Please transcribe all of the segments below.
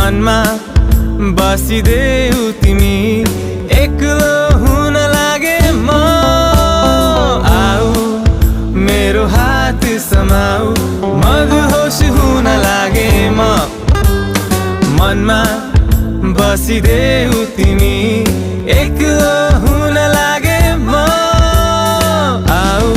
मनमा बसिदेऊ तिमी एक्लो हुन लागे म आऊ मेरो हात समाऊ मदहोस हुन लागे म मनमा बसिदेऊ तिमी एक्लो हुन लागे म आऊ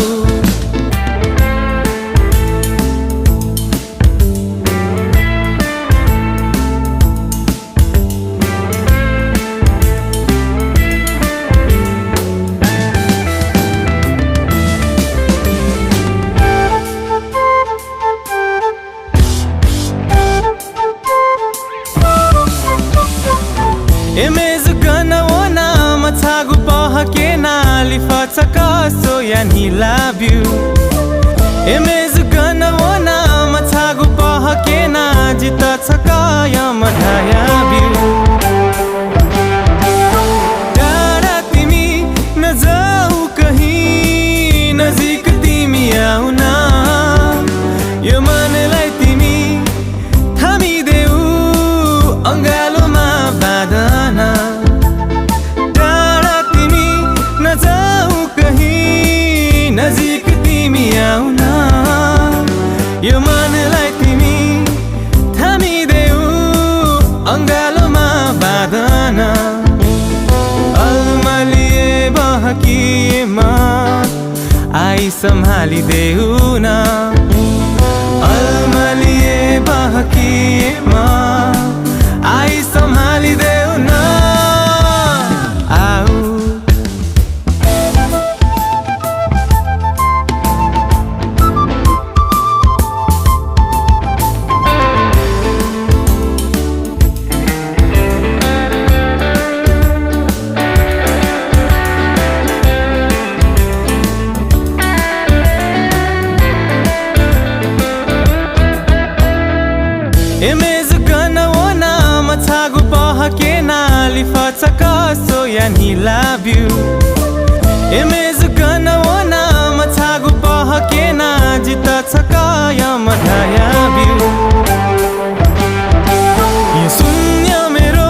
Emezugana matagu pahakena lifataka so yani love you Emezugana matagu pahakena jitataka ya madhaya view Dara timi na jau kahi nazik timi auna yo manlai timi thamideu angalo ma badana टाढा तिमी नजाऊ कहीं नजिक तिमी आउना यो मनलाई तिमी थामिदेऊ अंगालोमा बाँधना अलमलिए बहकिएमा आई सम्हालिदेऊ न अलमलिए बहकिएमा आई सम्हालिदेऊ न Emezugana matagu pahakena lifataka so yani love you Emezugana matagu pahakena jitataka ya madhaya view यो शून्य मेरो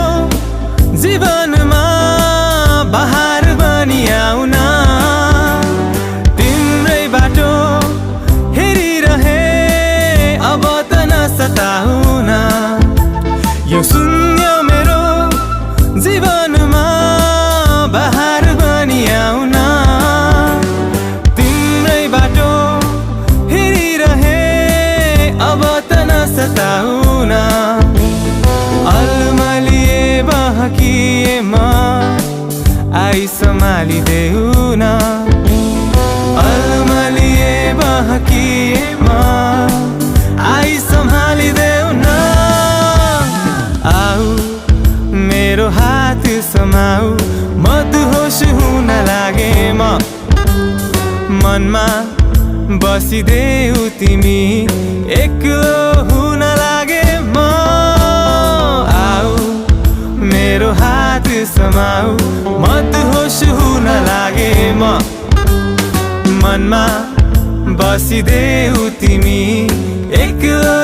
जीवनमा बहार बनी आउना तिम्रै बाटो हेरिरहे अब त नसताउना यो शून्य मेरो जीवनमा बहार बनी आउना तिम्रै बाटो हेरिरहे अब त नसताउना अलमलिए बहकिएमा आई सम्हालिदेऊ न अलमलिए बहकिएमा आई सम्हालिदेऊ न आऊ मेरो हात समाऊ मदहोस हुन लागे म मनमा बसिदेऊ तिमी एक्लो हुन लागे म आऊ मेरो हात समाऊ मदहोस हुन लागे म मनमा बसिदेऊ तिमी एक्लो